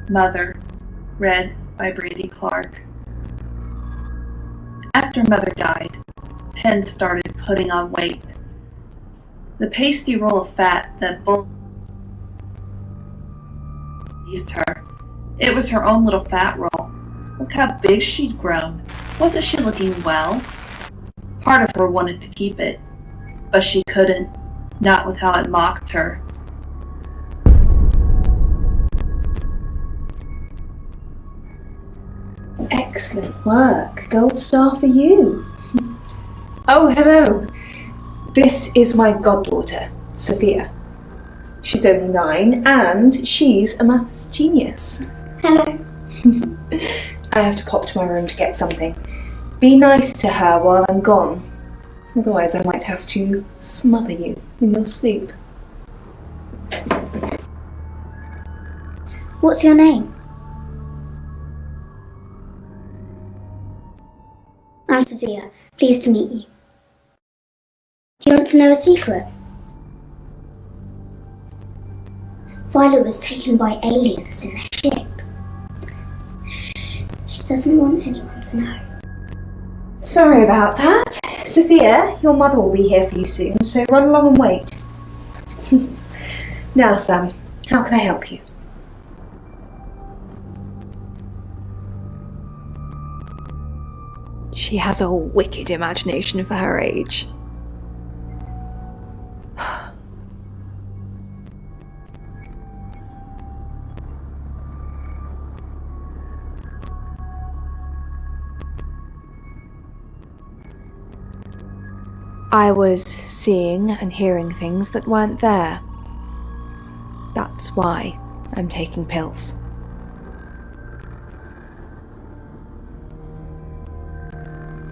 Mother, read by Brady Clark. After Mother died, Pen started putting on weight. The pasty roll of fat that pleased her. It was her own little fat roll. Look how big she'd grown. Wasn't she looking well? Part of her wanted to keep it, but she couldn't, not with how it mocked her. Excellent work. Gold star for you. Oh, hello. This is my goddaughter, Sophia. She's only 9 and she's a maths genius. Hello. I have to pop to my room to get something. Be nice to her while I'm gone. Otherwise I might have to smother you in your sleep. What's your name? I'm Sophia. Pleased to meet you. Do you want to know a secret? Violet was taken by aliens in their ship. Shh. She doesn't want anyone to know. Sorry about that. Sophia, your mother will be here for you soon, so run along and wait. Now, Sam, how can I help you? She has a wicked imagination for her age. I was seeing and hearing things that weren't there. That's why I'm taking pills.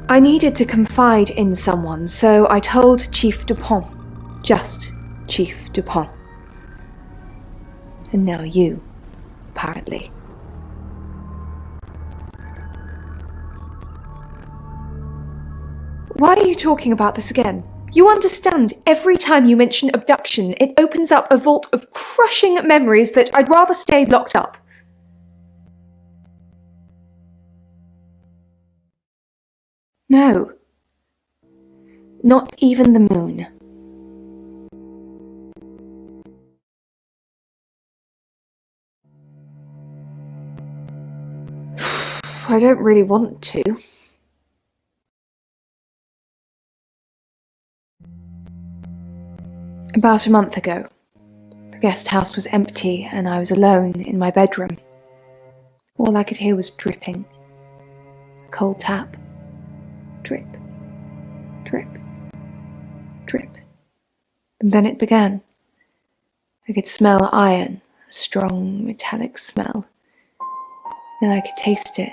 I needed to confide in someone, so I told Chief Dupont. Just Chief Dupont. And now you, apparently. Why are you talking about this again? You understand, every time you mention abduction, it opens up a vault of crushing memories that I'd rather stay locked up. No. Not even the moon. I don't really want to. About a month ago, the guest house was empty and I was alone in my bedroom. All I could hear was dripping. A cold tap. Drip. Drip. Drip. And then it began. I could smell iron, a strong metallic smell. Then I could taste it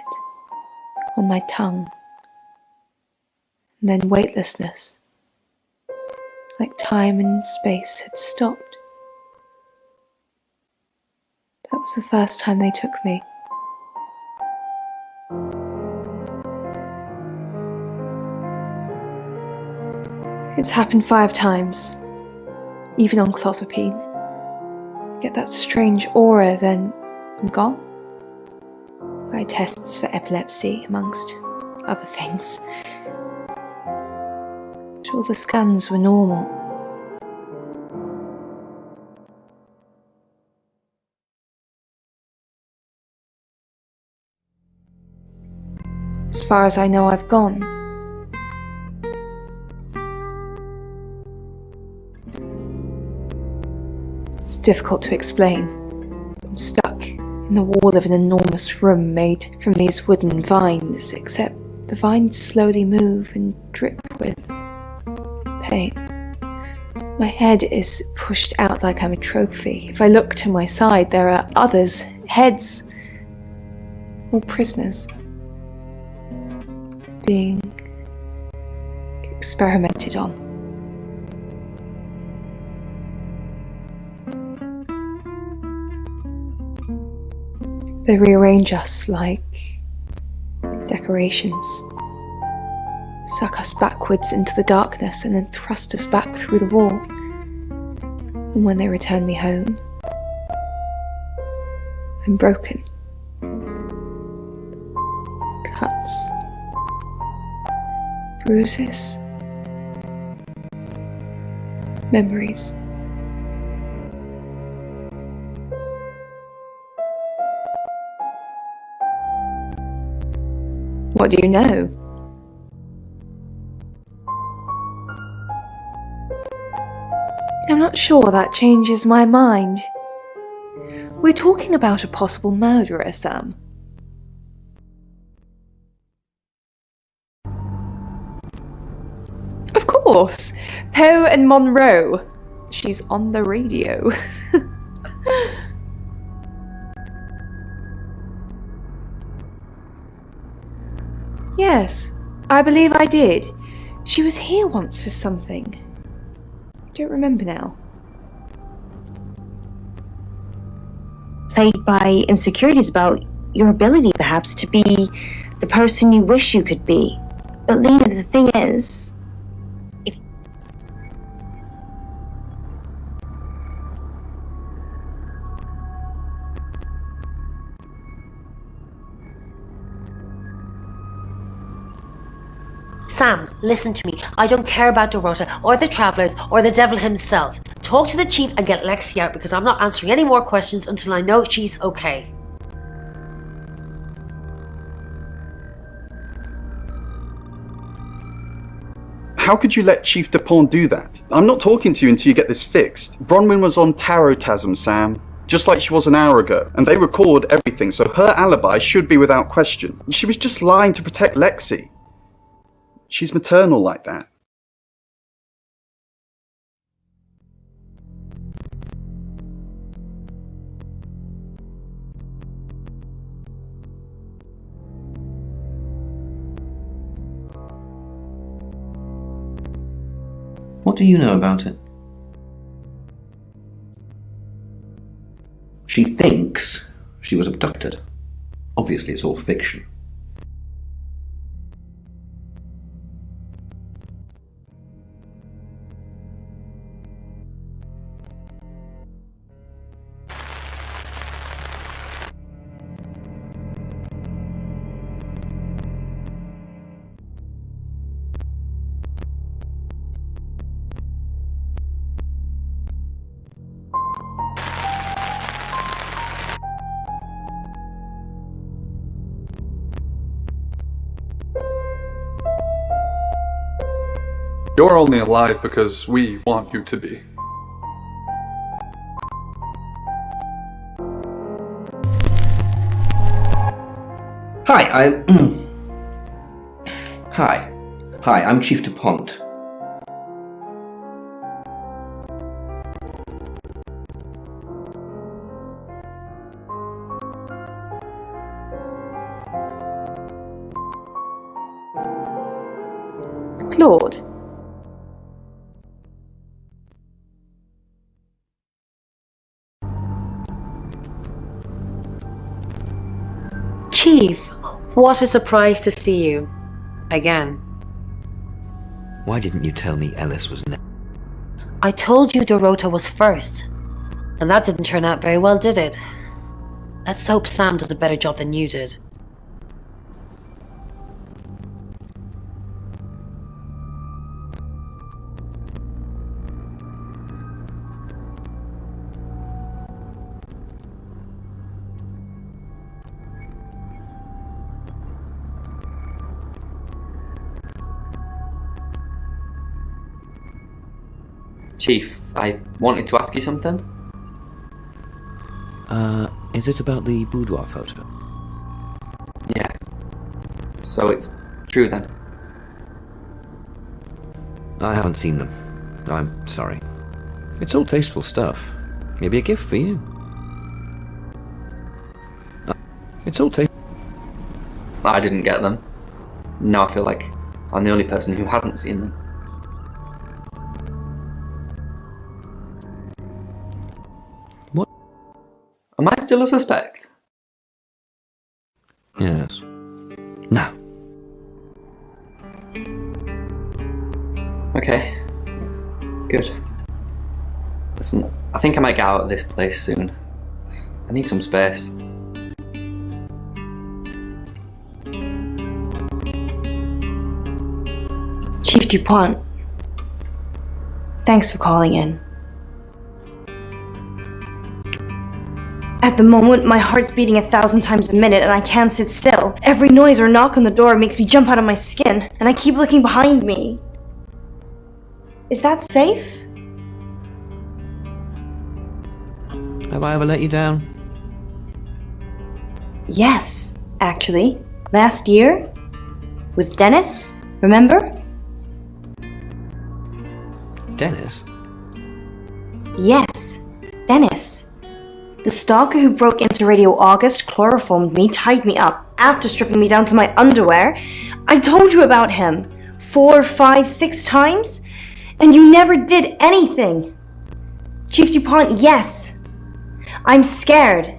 on my tongue. And then weightlessness. Like time and space had stopped. That was the first time they took me. It's happened 5 times, even on clozapine. Get that strange aura, then I'm gone. I had tests for epilepsy, amongst other things. But all the scans were normal. As far as I know, I've gone. It's difficult to explain. I'm stuck in the wall of an enormous room made from these wooden vines, except the vines slowly move and drip with pain. My head is pushed out like I'm a trophy. If I look to my side, there are others, heads, all prisoners, being experimented on. They rearrange us like decorations, suck us backwards into the darkness and then thrust us back through the wall. And when they return me home, and broken. Cuts. Bruises. Memories. What do you know? I'm not sure that changes my mind. We're talking about a possible murderer, Sam. Of course! Poe and Monroe. She's on the radio. Yes, I believe I did. She was here once for something. I don't remember now. Plagued by insecurities about your ability, perhaps, to be the person you wish you could be. But Lena, the thing is, Sam, listen to me. I don't care about Dorota or the Travelers or the devil himself. Talk to the chief and get Lexi out because I'm not answering any more questions until I know she's okay. How could you let Chief Dupont do that? I'm not talking to you until you get this fixed. Bronwyn was on Tarotasm, Sam. Just like she was an hour ago. And they record everything, so her alibi should be without question. She was just lying to protect Lexi. She's maternal like that. What do you know about it? She thinks she was abducted. Obviously, it's all fiction. You're only alive because we want you to be. Hi, Hi, I'm Chief Dupont. Claude. Chief, what a surprise to see you. Again. Why didn't you tell me Ellis was next? I told you Dorota was first. And that didn't turn out very well, did it? Let's hope Sam does a better job than you did. Chief, I wanted to ask you something. Is it about the boudoir photo? Yeah. So it's true then? I haven't seen them. I'm sorry. It's all tasteful stuff. Maybe a gift for you. It's all tasteful. I didn't get them. Now I feel like I'm the only person who hasn't seen them. What? Am I still a suspect? Yes. No. Okay. Good. Listen, I think I might get out of this place soon. I need some space. Chief DuPont, thanks for calling in. At the moment, my heart's beating 1,000 times a minute and I can't sit still. Every noise or knock on the door makes me jump out of my skin, and I keep looking behind me. Is that safe? Have I ever let you down? Yes, actually. Last year? With Dennis, remember? Dennis? Yes, Dennis. The stalker who broke into Radio August chloroformed me, tied me up, after stripping me down to my underwear. I told you about him 4, 5, 6 times, and you never did anything. Chief DuPont, yes. I'm scared.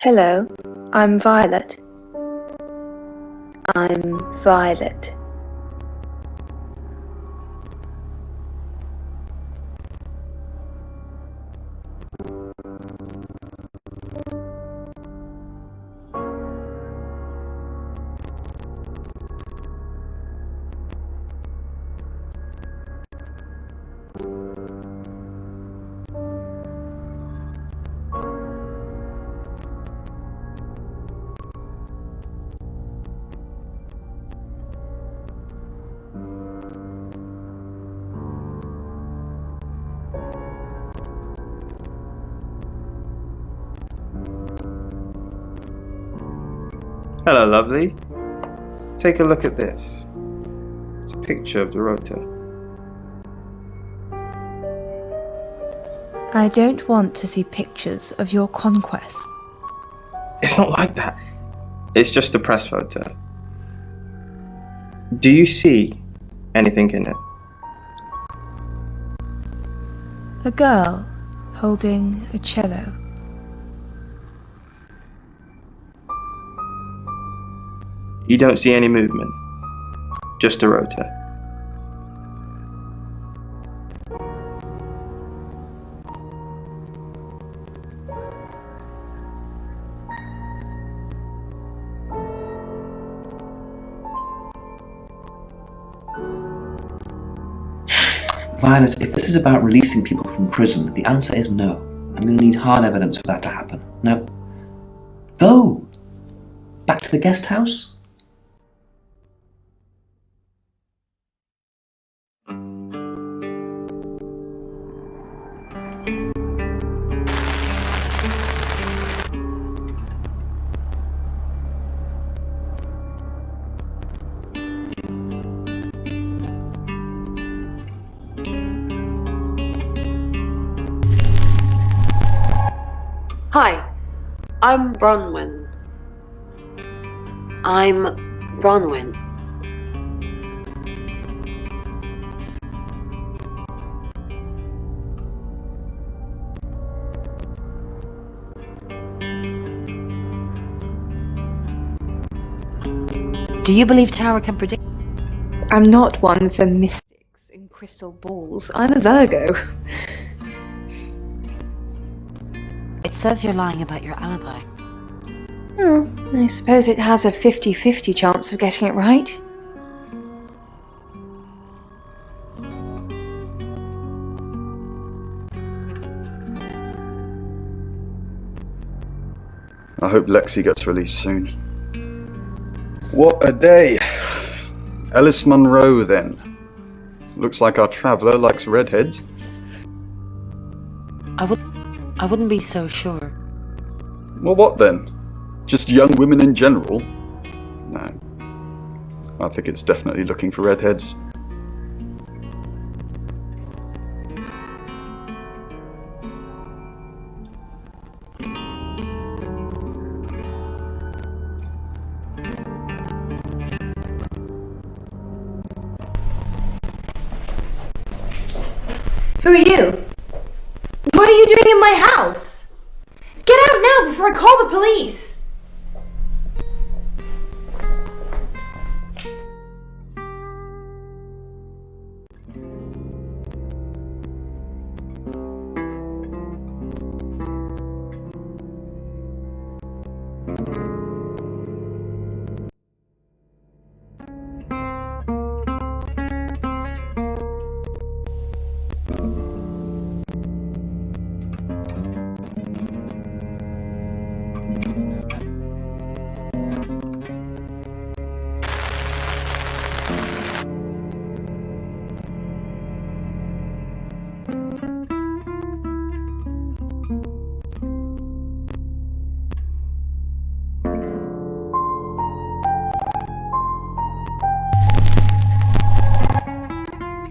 Hello, I'm Violet. I'm Violet. Hello, lovely. Take a look at this. It's a picture of the rota. I don't want to see pictures of your conquest. It's not like that. It's just a press photo. Do you see anything in it? A girl holding a cello. You don't see any movement. Just a rota. Violet, if this is about releasing people from prison, the answer is no. I'm going to need hard evidence for that to happen. Now, go! Back to the guest house? Hi, I'm Bronwyn. I'm Bronwyn. Do you believe Tara can predict? I'm not one for mystics and crystal balls. I'm a Virgo. It says you're lying about your alibi. Oh, I suppose it has a 50-50 chance of getting it right. I hope Lexi gets released soon. What a day! Ellis Munro, then. Looks like our traveller likes redheads. I wouldn't be so sure. Well, what then? Just young women in general? No. I think it's definitely looking for redheads. Who are you? What are you doing in my house? Get out now before I call the police!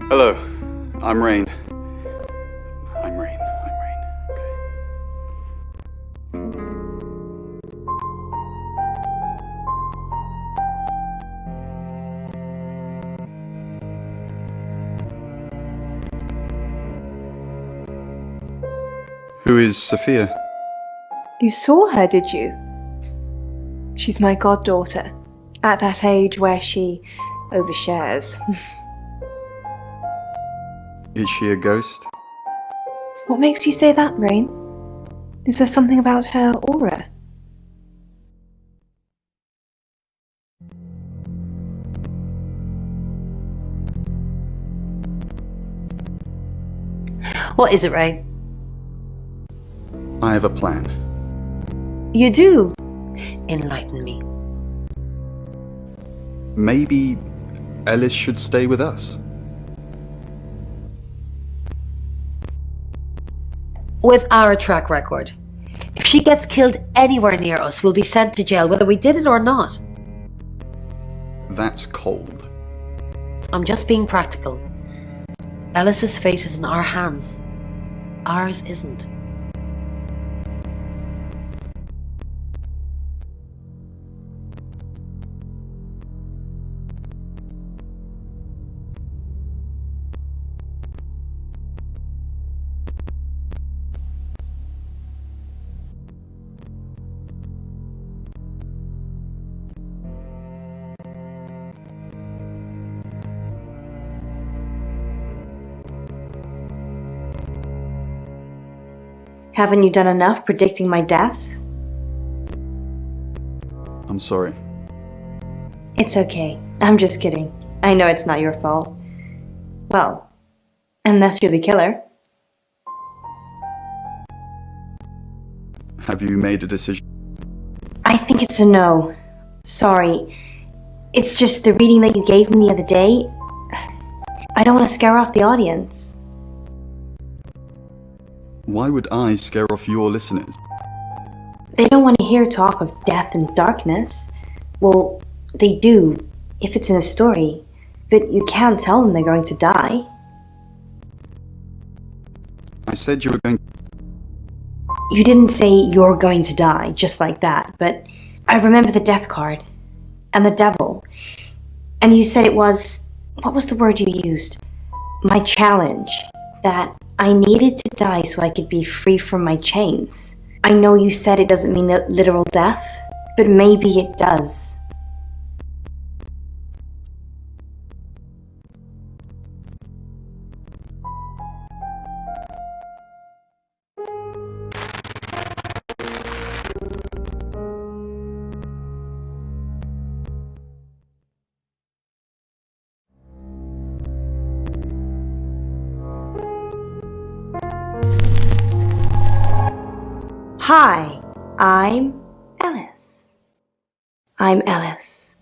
Hello, I'm Rain. I'm Rain. Who is Sophia? You saw her, did you? She's my goddaughter, at that age where she overshares. Is she a ghost? What makes you say that, Rain? Is there something about her aura? What is it, Ray? I have a plan. You do? Enlighten me. Maybe Ellis should stay with us. With our track record, if she gets killed anywhere near us, we'll be sent to jail whether we did it or not. That's cold. I'm just being practical. Ellis's fate is in our hands. Ours isn't. Haven't you done enough predicting my death? I'm sorry. It's okay. I'm just kidding. I know it's not your fault. Well, unless you're the killer. Have you made a decision? I think it's a no. Sorry. It's just the reading that you gave me the other day. I don't want to scare off the audience. Why would I scare off your listeners? They don't want to hear talk of death and darkness. Well, they do, if it's in a story. But you can't tell them they're going to die. I said you were going... You didn't say you're going to die, just like that, but I remember the death card. And the devil. And you said it was... What was the word you used? My challenge. That I needed to die so I could be free from my chains. I know you said it doesn't mean literal death, but maybe it does. Hi, I'm Ellis. I'm Ellis.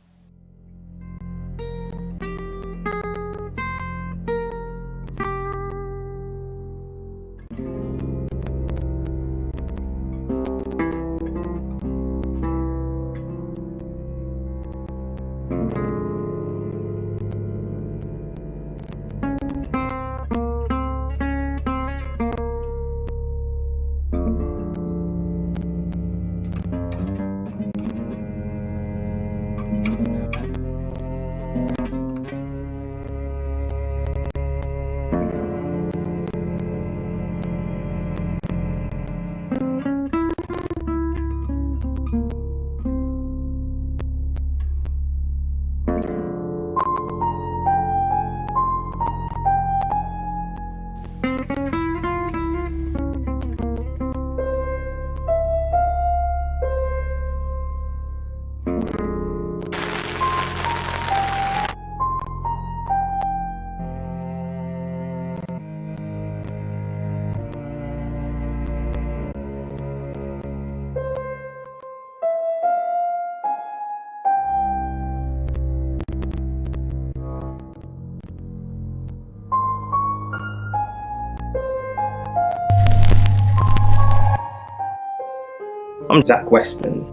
I'm Zach Weston.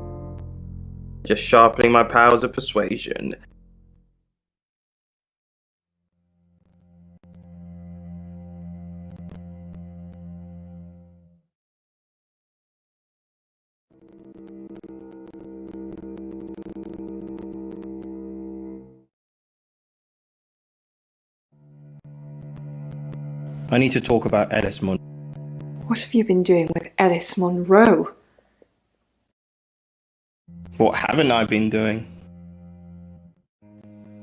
Just sharpening my powers of persuasion. I need to talk about Ellis Monroe. What have you been doing with Ellis Monroe? What haven't I been doing?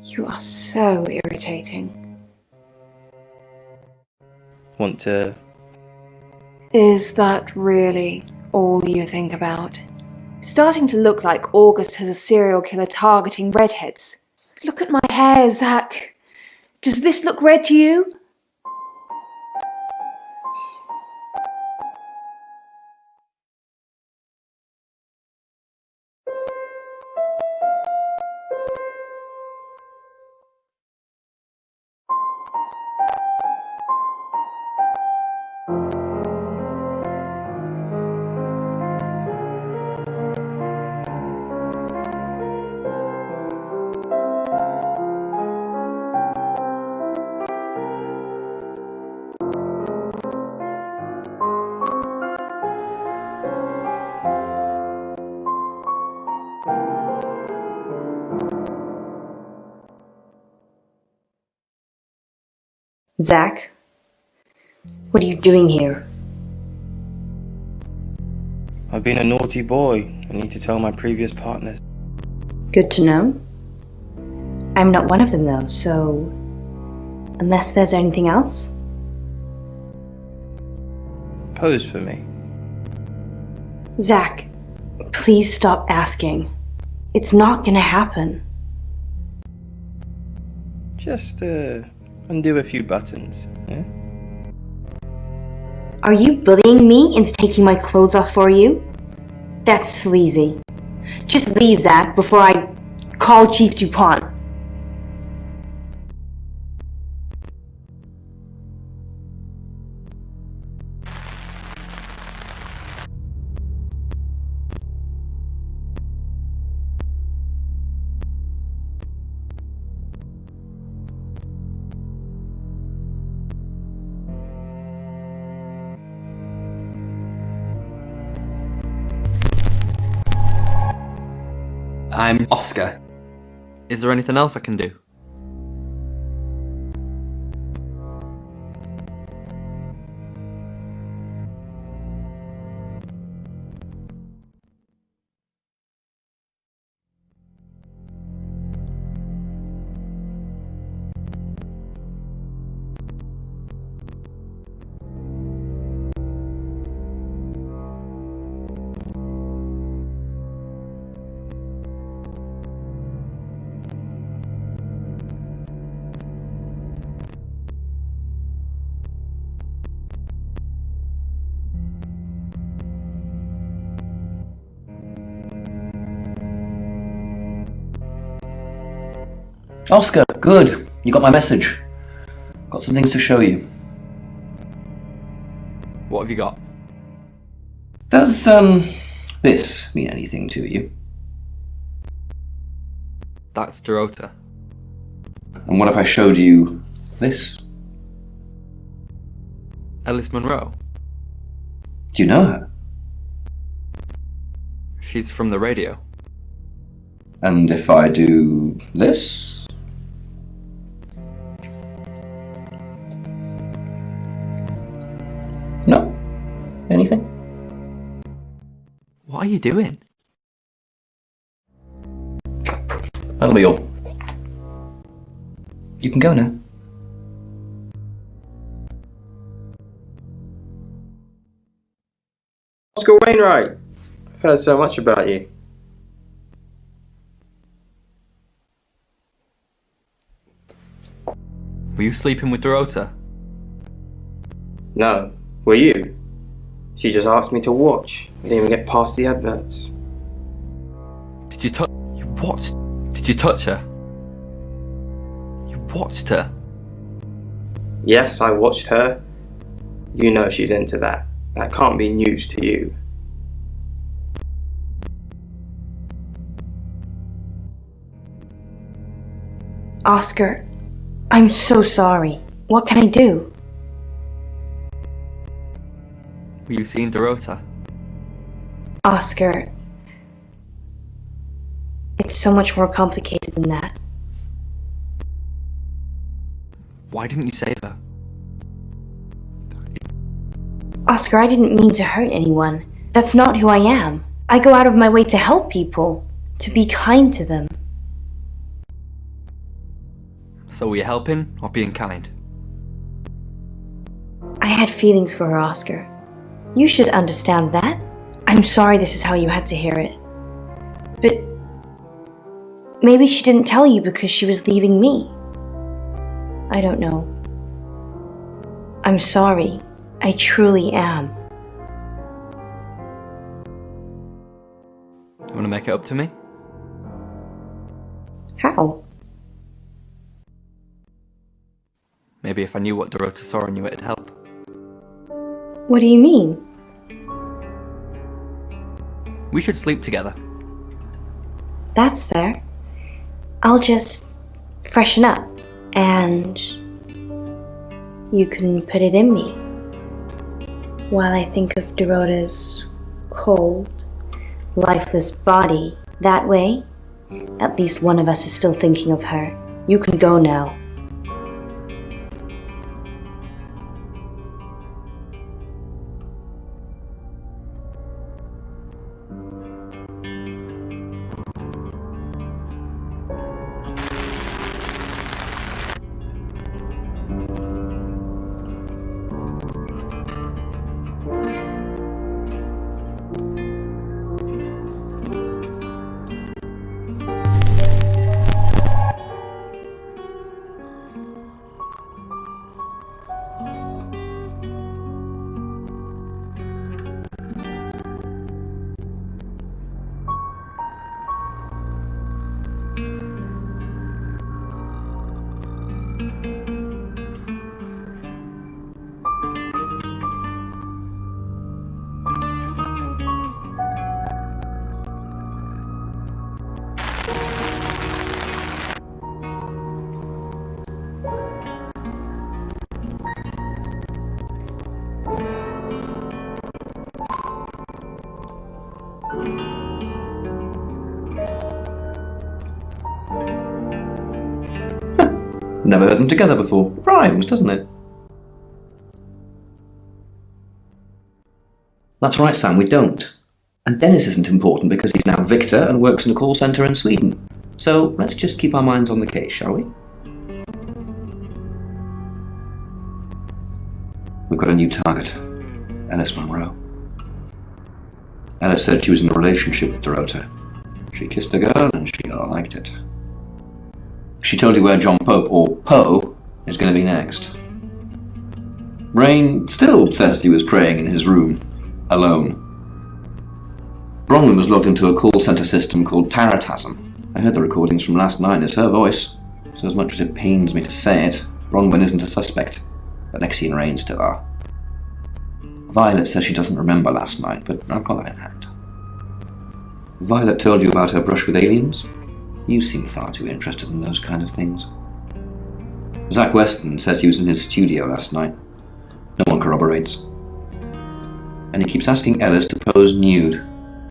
You are so irritating. Want to... Is that really all you think about? It's starting to look like August has a serial killer targeting redheads. Look at my hair, Zach. Does this look red to you? Zach, what are you doing here? I've been a naughty boy. I need to tell my previous partners. Good to know. I'm not one of them though, so... Unless there's anything else? Pose for me. Zach, please stop asking. It's not gonna happen. Just, undo a few buttons, yeah? Are you bullying me into taking my clothes off for you? That's sleazy. Just leave, Zach, before I call Chief DuPont. I'm Oscar. Is there anything else I can do? Oscar, good. You got my message. Got some things to show you. What have you got? Does, this mean anything to you? That's Dorota. And what if I showed you this? Ellis Monroe. Do you know her? She's from the radio. And if I do this? No? Anything? What are you doing? That'll be all. You can go now. Oscar Wainwright. I've heard so much about you. Were you sleeping with Dorota? No. Were you? She just asked me to watch. I didn't even get past the adverts. Did you touch? You watched? Did you touch her? You watched her? Yes, I watched her. You know she's into that. That can't be news to you. Oscar, I'm so sorry. What can I do? Were you seeing Dorota? Oscar, it's so much more complicated than that. Why didn't you save her? Oscar, I didn't mean to hurt anyone. That's not who I am. I go out of my way to help people, to be kind to them. So were you helping or being kind? I had feelings for her, Oscar. You should understand that. I'm sorry this is how you had to hear it. But maybe she didn't tell you because she was leaving me. I don't know. I'm sorry. I truly am. You want to make it up to me? How? Maybe if I knew what Dorota saw in you, it'd help. What do you mean? We should sleep together. That's fair. I'll just freshen up and you can put it in me while I think of Dorota's cold, lifeless body. That way, at least one of us is still thinking of her. You can go now. Never heard them together before. Rhymes, doesn't it? That's right, Sam, we don't. And Dennis isn't important because he's now Victor and works in a call centre in Sweden. So let's just keep our minds on the case, shall we? We've got a new target. Ellis Monroe. Ellis said she was in a relationship with Dorota. She kissed a girl and she liked it. She told you where John Pope, or Poe, is going to be next. Rain still says he was praying in his room, alone. Bronwyn was logged into a call centre system called Taratasm. I heard the recordings from last night. It's her voice. So as much as it pains me to say it, Bronwyn isn't a suspect, but Lexi and Rain still are. Violet says she doesn't remember last night, but I've got that in hand. Violet told you about her brush with aliens? You seem far too interested in those kind of things. Zach Weston says he was in his studio last night. No one corroborates. And he keeps asking Ellis to pose nude.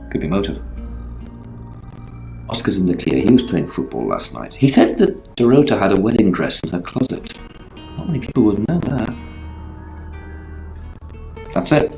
Could be motive. Oscar's in the clear. He was playing football last night. He said that Dorota had a wedding dress in her closet. Not many people would know that. That's it.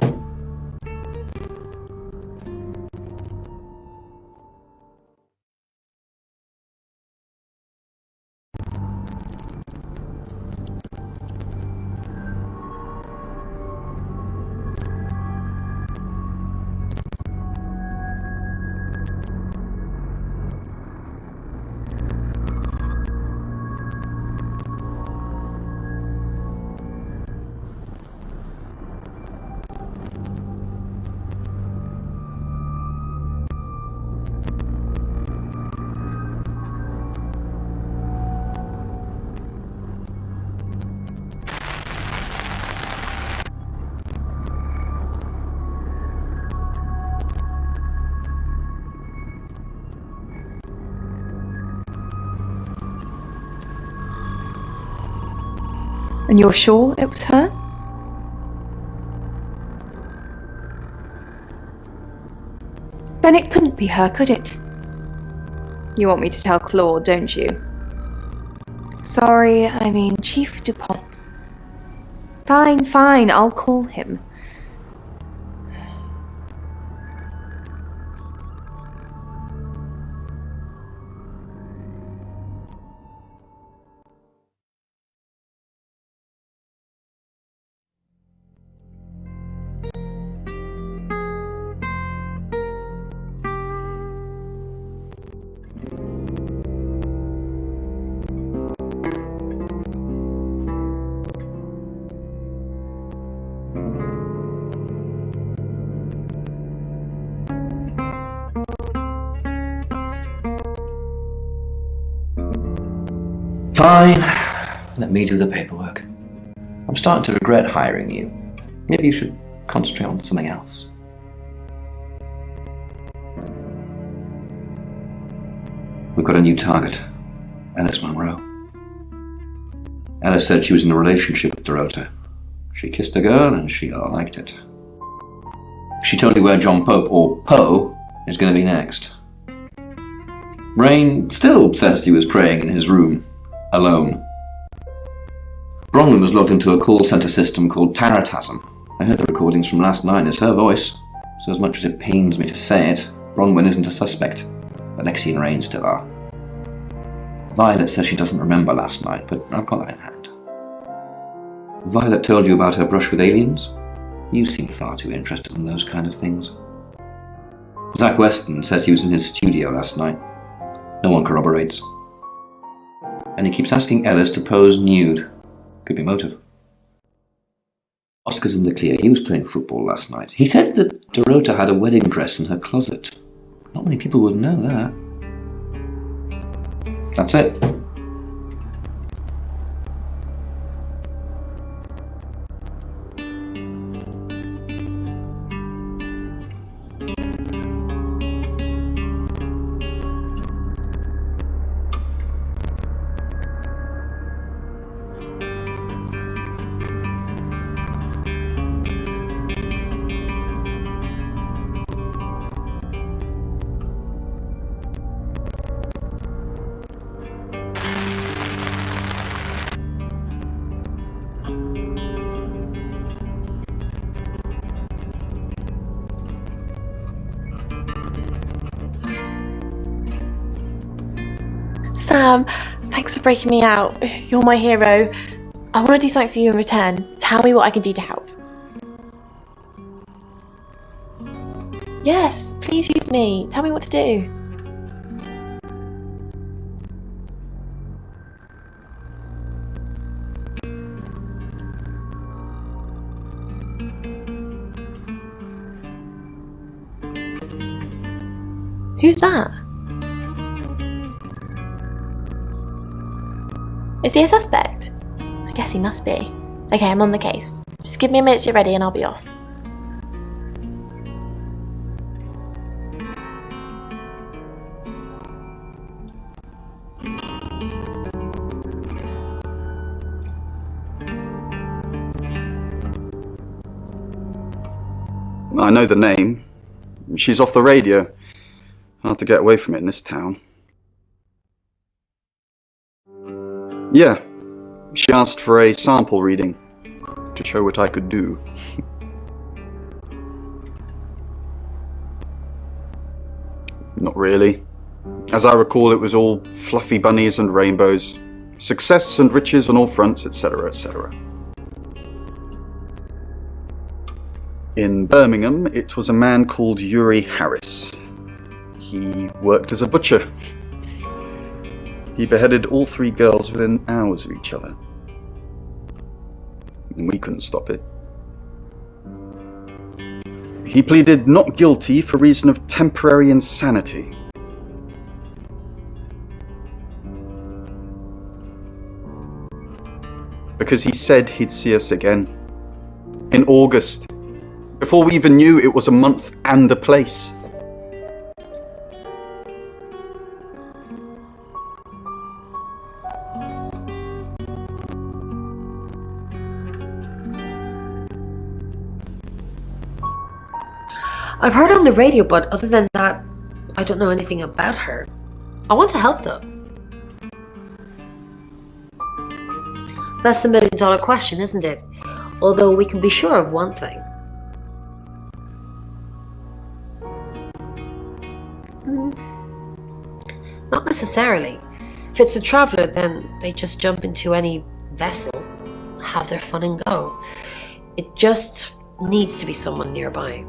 And you're sure it was her? Then it couldn't be her, could it? You want me to tell Claude, don't you? Sorry, I mean Chief DuPont. Fine, I'll call him. Fine. Let me do the paperwork. I'm starting to regret hiring you. Maybe you should concentrate on something else. We've got a new target. Alice Monroe. Alice said she was in a relationship with Dorota. She kissed a girl and she liked it. She told you where John Pope, or Poe, is going to be next. Rain still says he was praying in his room, alone. Bronwyn was logged into a call centre system called Taratasm. I heard the recordings from last night. It's her voice. So as much as it pains me to say it, Bronwyn isn't a suspect. Alexei and Rain still are. Violet says she doesn't remember last night, but I've got that in hand. Violet told you about her brush with aliens? You seem far too interested in those kind of things. Zach Weston says he was in his studio last night. No one corroborates. And he keeps asking Ellis to pose nude. Could be motive. Oscar's in the clear. He was playing football last night. He said that Dorota had a wedding dress in her closet. Not many people would know that. That's it. Sam, thanks for breaking me out. You're my hero. I want to do something for you in return. Tell me what I can do to help. Yes, please use me. Tell me what to do. Who's that? Is he a suspect? I guess he must be. Okay, I'm on the case. Just give me a minute to get ready and I'll be off. I know the name. She's off the radio. Hard to get away from it in this town. Yeah, she asked for a sample reading to show what I could do. Not really. As I recall, it was all fluffy bunnies and rainbows, success and riches on all fronts, etc., etc. In Birmingham, it was a man called Yuri Harris. He worked as a butcher. He beheaded all 3 girls within hours of each other. And we couldn't stop it. He pleaded not guilty for reason of temporary insanity. Because he said he'd see us again. In August. Before we even knew it was a month and a place. I've heard on the radio, but other than that, I don't know anything about her. I want to help though. That's the million-dollar question, isn't it? Although we can be sure of one thing. Not necessarily. If it's a traveller, then they just jump into any vessel, have their fun and go. It just needs to be someone nearby.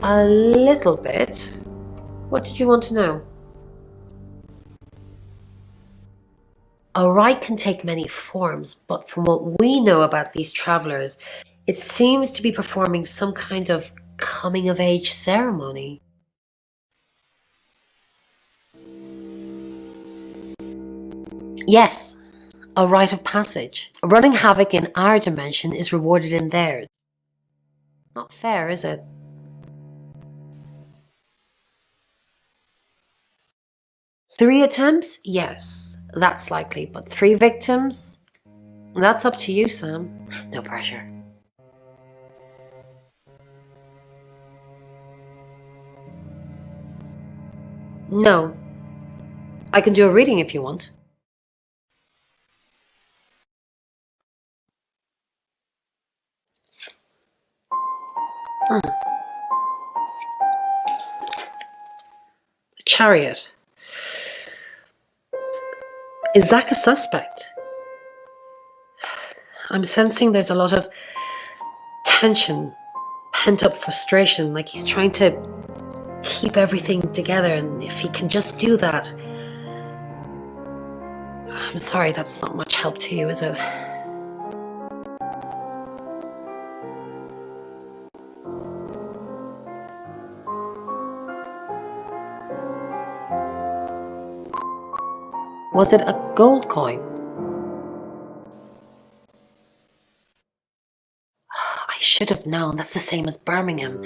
A little bit. What did you want to know? A rite can take many forms, but from what we know about these travellers, it seems to be performing some kind of coming-of-age ceremony. Yes, a rite of passage. Running havoc in our dimension is rewarded in theirs. Not fair, is it? Three attempts? Yes, that's likely, but 3 victims? That's up to you, Sam. No pressure. No. I can do a reading if you want. The Chariot. Is Zach a suspect? I'm sensing there's a lot of tension, pent-up frustration, like he's trying to keep everything together, and if he can just do that... I'm sorry, that's not much help to you, is it? Was it a gold coin? I should have known. That's the same as Birmingham.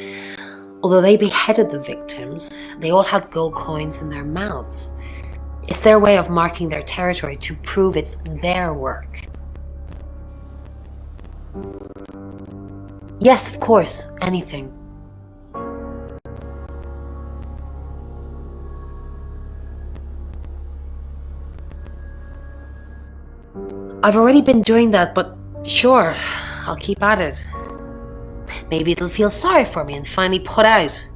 Although they beheaded the victims, they all had gold coins in their mouths. It's their way of marking their territory to prove it's their work. Yes, of course, anything. I've already been doing that, but sure, I'll keep at it. Maybe it'll feel sorry for me and finally put out.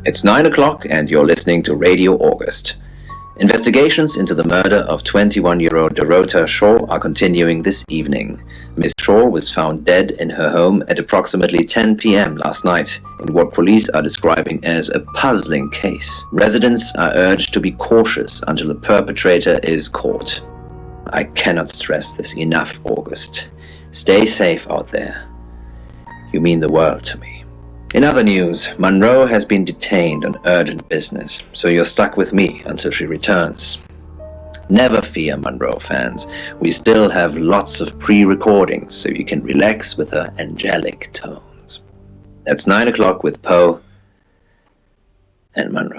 It's 9 o'clock and you're listening to Radio August. Investigations into the murder of 21-year-old Dorota Shaw are continuing this evening. Miss Shaw was found dead in her home at approximately 10 p.m. last night in what police are describing as a puzzling case. Residents are urged to be cautious until the perpetrator is caught. I cannot stress this enough, August. Stay safe out there. You mean the world to me. In other news, Monroe has been detained on urgent business, so you're stuck with me until she returns. Never fear, Monroe fans. We still have lots of pre-recordings, so you can relax with her angelic tones. That's 9 o'clock with Poe and Monroe.